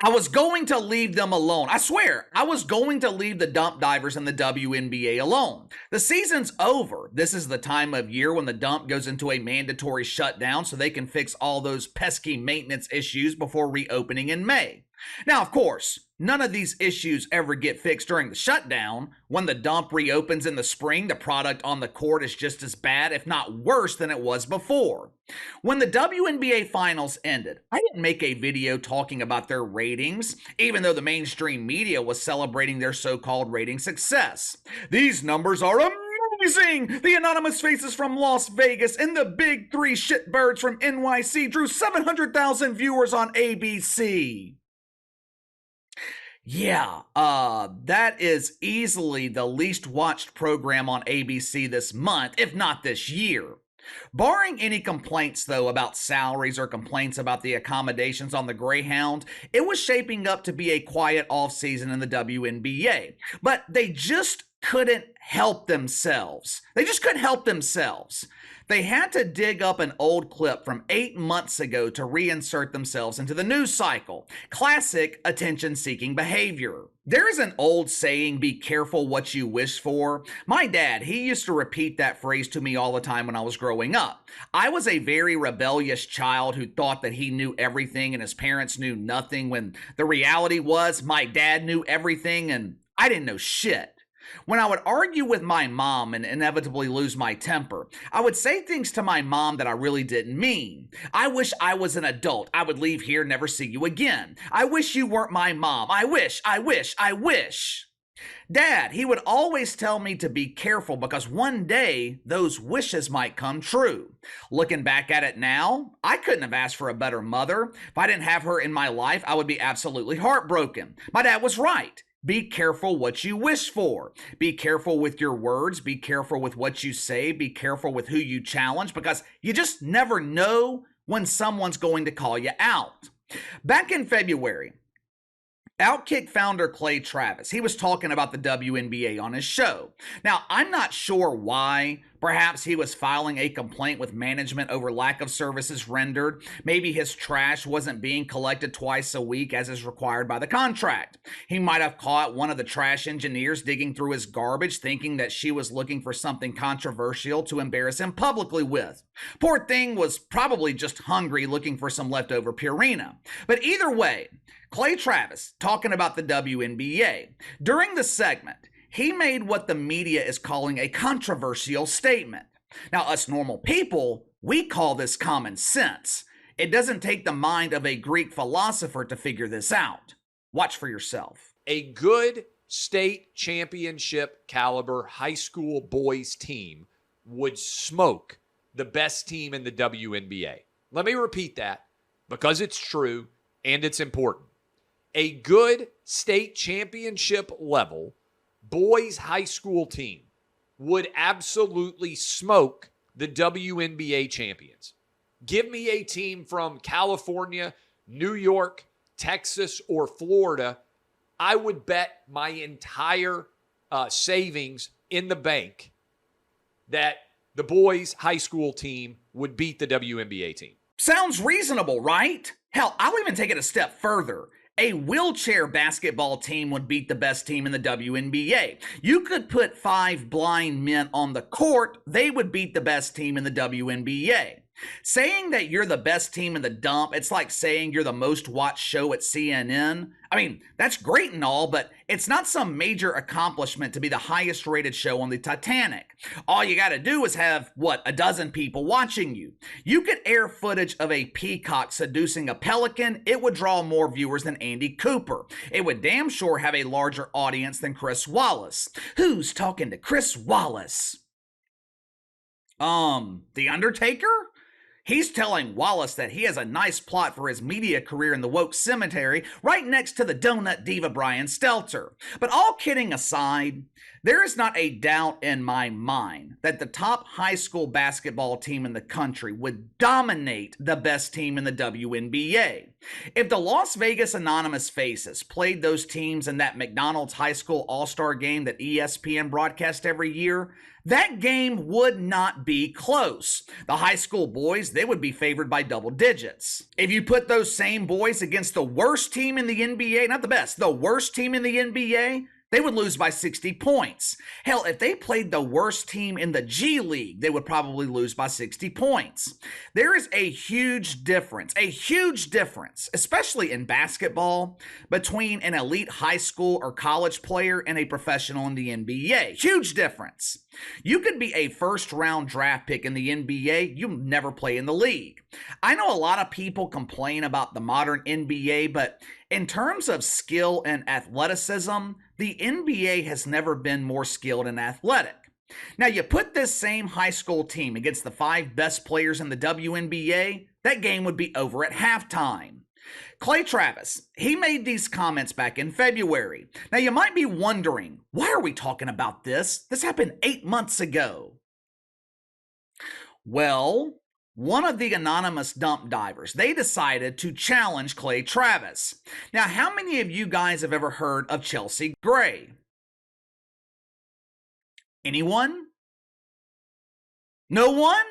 I was going to leave them alone. I swear, I was going to leave the dump divers and the WNBA alone. The season's over. This is the time of year when the dump goes into a mandatory shutdown so they can fix all those pesky maintenance issues before reopening in May. Now, of course, none of these issues ever get fixed during the shutdown. When the dump reopens in the spring, the product on the court is just as bad, if not worse, than it was before. When the WNBA finals ended, I didn't make a video talking about their ratings, even though the mainstream media was celebrating their so-called rating success. These numbers are amazing! The anonymous faces from Las Vegas and the big three shitbirds from NYC drew 700,000 viewers on ABC. Yeah, that is easily the least watched program on ABC this month, if not this year. Barring any complaints, though, about salaries or complaints about the accommodations on the Greyhound, it was shaping up to be a quiet offseason in the WNBA. But they just couldn't help themselves. They just couldn't help themselves. They had to dig up an old clip from 8 months ago to reinsert themselves into the news cycle. Classic attention-seeking behavior. There is an old saying, be careful what you wish for. My dad, he used to repeat that phrase to me all the time when I was growing up. I was a very rebellious child who thought that he knew everything and his parents knew nothing, when the reality was my dad knew everything and I didn't know shit. When I would argue with my mom and inevitably lose my temper, I would say things to my mom that I really didn't mean. I wish I was an adult. I would leave here, never see you again. I wish you weren't my mom. I wish. Dad, he would always tell me to be careful because one day those wishes might come true. Looking back at it now, I couldn't have asked for a better mother. If I didn't have her in my life, I would be absolutely heartbroken. My dad was right. Be careful what you wish for. Be careful with your words. Be careful with what you say. Be careful with who you challenge, because you just never know when someone's going to call you out. Back in February, Outkick founder Clay Travis, he was talking about the WNBA on his show. Now, I'm not sure why. Perhaps he was filing a complaint with management over lack of services rendered. Maybe his trash wasn't being collected twice a week as is required by the contract. He might have caught one of the trash engineers digging through his garbage, thinking that she was looking for something controversial to embarrass him publicly with. Poor thing was probably just hungry, looking for some leftover Purina. But either way, Clay Travis talking about the WNBA. During the segment, he made what the media is calling a controversial statement. Now, us normal people, we call this common sense. It doesn't take the mind of a Greek philosopher to figure this out. Watch for yourself. A good state championship caliber high school boys team would smoke the best team in the WNBA. Let me repeat that because it's true and it's important. A good state championship level boys high school team would absolutely smoke the WNBA champions. Give me a team from California, New York, Texas, or Florida. I would bet my entire savings in the bank that the boys high school team would beat the WNBA team. Sounds reasonable, right? Hell, I'll even take it a step further. A wheelchair basketball team would beat the best team in the WNBA. You could put 5 blind men on the court, they would beat the best team in the WNBA. Saying that you're the best team in the dump, it's like saying you're the most watched show at CNN. I mean, that's great and all, but it's not some major accomplishment to be the highest rated show on the Titanic. All you gotta do is have, a dozen people watching you. You could air footage of a peacock seducing a pelican, it would draw more viewers than Andy Cooper. It would damn sure have a larger audience than Chris Wallace. Who's talking to Chris Wallace? The Undertaker? He's telling Wallace that he has a nice plot for his media career in the woke cemetery right next to the donut diva Brian Stelter. But all kidding aside, there is not a doubt in my mind that the top high school basketball team in the country would dominate the best team in the WNBA. If the Las Vegas Anonymous Faces played those teams in that McDonald's High School All-Star game that ESPN broadcasts every year, that game would not be close. The high school boys, they would be favored by double digits. If you put those same boys against the worst team in the NBA, not the best, the worst team in the NBA, they would lose by 60 points. Hell, if they played the worst team in the G League, they would probably lose by 60 points. There is a huge difference, especially in basketball, between an elite high school or college player and a professional in the NBA. Huge difference. You could be a first-round draft pick in the NBA, you never play in the league. I know a lot of people complain about the modern NBA, but in terms of skill and athleticism, the NBA has never been more skilled and athletic. Now, you put this same high school team against the 5 best players in the WNBA, that game would be over at halftime. Clay Travis, he made these comments back in February. Now, you might be wondering, why are we talking about this? This happened 8 months ago. Well, one of the anonymous dump divers, they decided to challenge Clay Travis. Now, how many of you guys have ever heard of Chelsea Gray? Anyone? No one?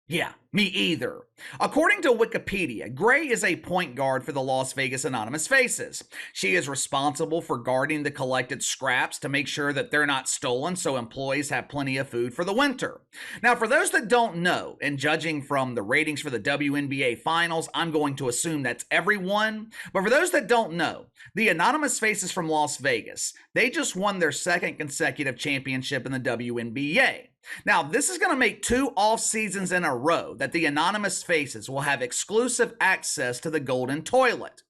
Yeah, me either. According to Wikipedia, Gray is a point guard for the Las Vegas Anonymous Faces. She is responsible for guarding the collected scraps to make sure that they're not stolen so employees have plenty of food for the winter. Now, for those that don't know, and judging from the ratings for the WNBA Finals, I'm going to assume that's everyone. But for those that don't know, the Anonymous Faces from Las Vegas, they just won their 2nd consecutive championship in the WNBA. Now, this is going to make 2 off seasons in a row that the Anonymous Faces will have exclusive access to the Golden Toilet.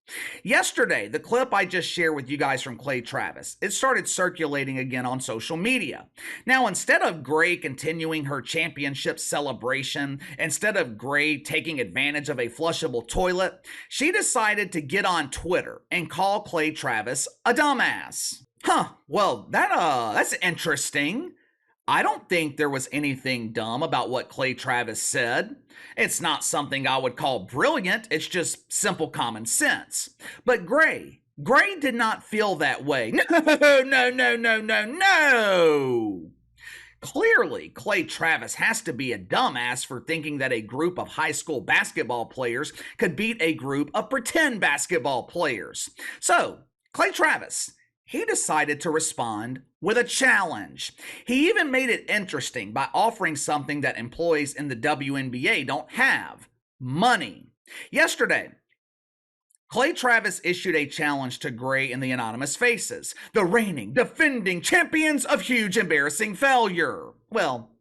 Yesterday, the clip I just shared with you guys from Clay Travis, it started circulating again on social media. Now, instead of Gray continuing her championship celebration, instead of Gray taking advantage of a flushable toilet, she decided to get on Twitter and call Clay Travis a dumbass. Well, that's interesting. I don't think there was anything dumb about what Clay Travis said. It's not something I would call brilliant, it's just simple common sense. But Gray did not feel that way. No. Clearly, Clay Travis has to be a dumbass for thinking that a group of high school basketball players could beat a group of pretend basketball players. So, Clay Travis, he decided to respond with a challenge. He even made it interesting by offering something that employees in the WNBA don't have: money. Yesterday, Clay Travis issued a challenge to Gray and the Anonymous Faces, the reigning, defending champions of huge, embarrassing failure. Well,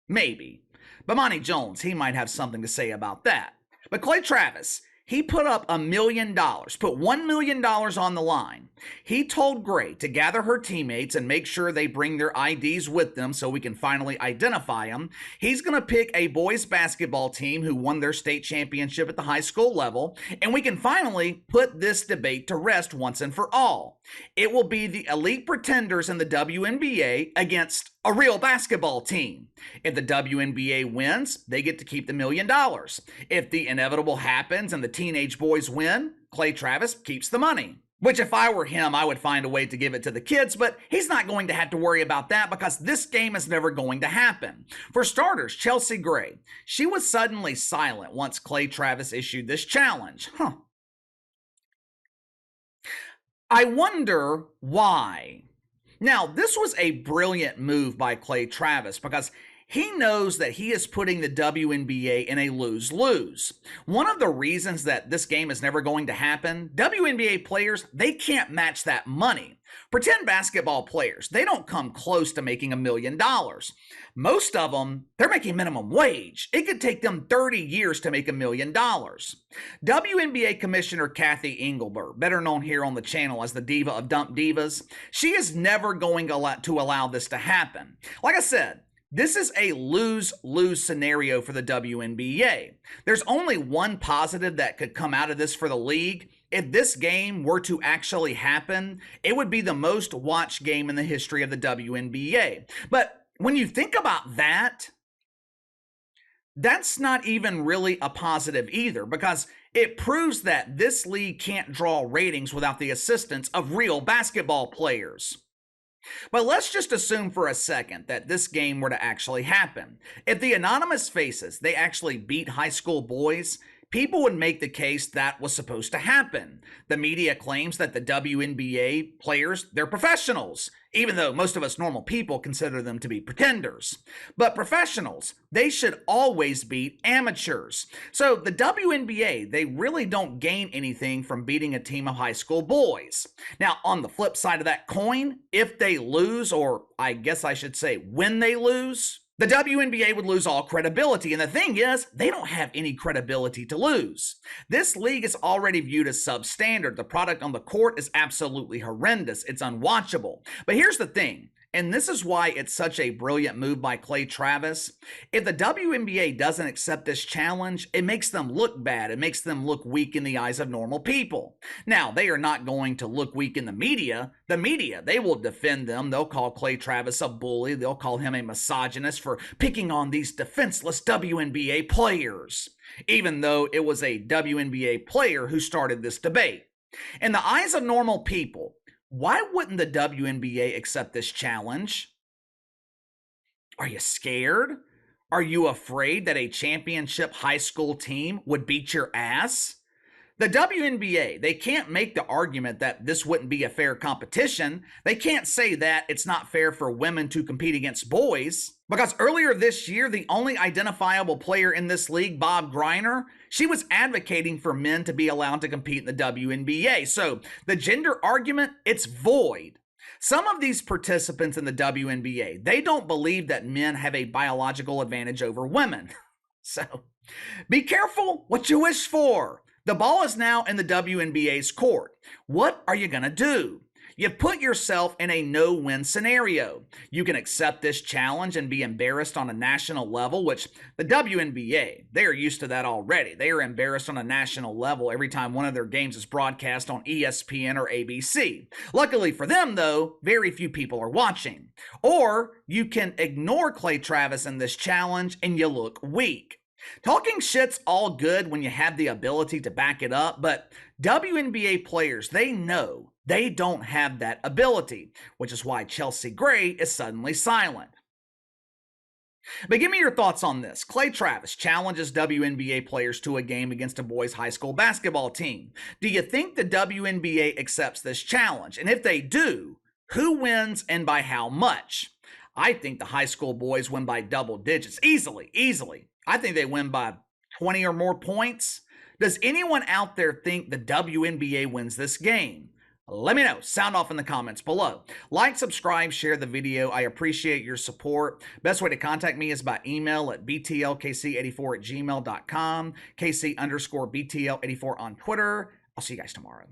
maybe. But Monty Jones, he might have something to say about that. But Clay Travis, he put up $1 million, put $1 million on the line. He told Gray to gather her teammates and make sure they bring their IDs with them so we can finally identify them. He's going to pick a boys basketball team who won their state championship at the high school level, and we can finally put this debate to rest once and for all. It will be the elite pretenders in the WNBA against a real basketball team. If the WNBA wins, they get to keep the $1 million. If the inevitable happens and the teenage boys win, Clay Travis keeps the money. Which, if I were him, I would find a way to give it to the kids, but he's not going to have to worry about that because this game is never going to happen. For starters, Chelsea Gray, she was suddenly silent once Clay Travis issued this challenge. I wonder why. Now, this was a brilliant move by Clay Travis because he knows that he is putting the WNBA in a lose-lose. One of the reasons that this game is never going to happen, WNBA players, they can't match that money. Pretend basketball players, they don't come close to making $1 million. Most of them, they're making minimum wage. It could take them 30 years to make $1 million. WNBA Commissioner Kathy Engelbert, better known here on the channel as the Diva of Dump Divas, she is never going to allow this to happen. Like I said, this is a lose-lose scenario for the WNBA. There's only one positive that could come out of this for the league. If this game were to actually happen, it would be the most watched game in the history of the WNBA. But when you think about that, that's not even really a positive either, because It proves that this league can't draw ratings without the assistance of real basketball players. But let's just assume for a second that this game were to actually happen. If the anonymous faces, they actually beat high school boys, people would make the case that was supposed to happen. The media claims that the WNBA players, they're professionals, even though most of us normal people consider them to be pretenders. But professionals, they should always beat amateurs. So the WNBA, they really don't gain anything from beating a team of high school boys. Now, on the flip side of that coin, if they lose, or I guess I should say when they lose, the WNBA would lose all credibility, and the thing is, they don't have any credibility to lose. This league is already viewed as substandard. The product on the court is absolutely horrendous. It's unwatchable. But here's the thing, and this is why it's such a brilliant move by Clay Travis. If the WNBA doesn't accept this challenge, it makes them look bad. It makes them look weak in the eyes of normal people. Now, they are not going to look weak in the media. The media, they will defend them. They'll call Clay Travis a bully. They'll call him a misogynist for picking on these defenseless WNBA players, even though it was a WNBA player who started this debate. In the eyes of normal people, why wouldn't the WNBA accept this challenge? Are you scared? Are you afraid that a championship high school team would beat your ass? The WNBA, they can't make the argument that this wouldn't be a fair competition. They can't say that it's not fair for women to compete against boys. Because earlier this year, the only identifiable player in this league, Bob Griner, she was advocating for men to be allowed to compete in the WNBA. So the gender argument, it's void. Some of these participants in the WNBA, they don't believe that men have a biological advantage over women. So be careful what you wish for. The ball is now in the WNBA's court. What are you going to do? You've put yourself in a no-win scenario. You can accept this challenge and be embarrassed on a national level, which the WNBA, they are used to that already. They are embarrassed on a national level every time one of their games is broadcast on ESPN or ABC. Luckily for them, though, very few people are watching. Or you can ignore Clay Travis in this challenge and you look weak. Talking shit's all good when you have the ability to back it up, but WNBA players, they know they don't have that ability, which is why Chelsea Gray is suddenly silent. But give me your thoughts on this. Clay Travis challenges WNBA players to a game against a boys' high school basketball team. Do you think the WNBA accepts this challenge? And if they do, who wins and by how much? I think the high school boys win by double digits. Easily. I think they win by 20 or more points. Does anyone out there think the WNBA wins this game? Let me know. Sound off in the comments below. Like, subscribe, share the video. I appreciate your support. Best way to contact me is by email at btlkc84@gmail.com, KC_BTL84 on Twitter. I'll see you guys tomorrow.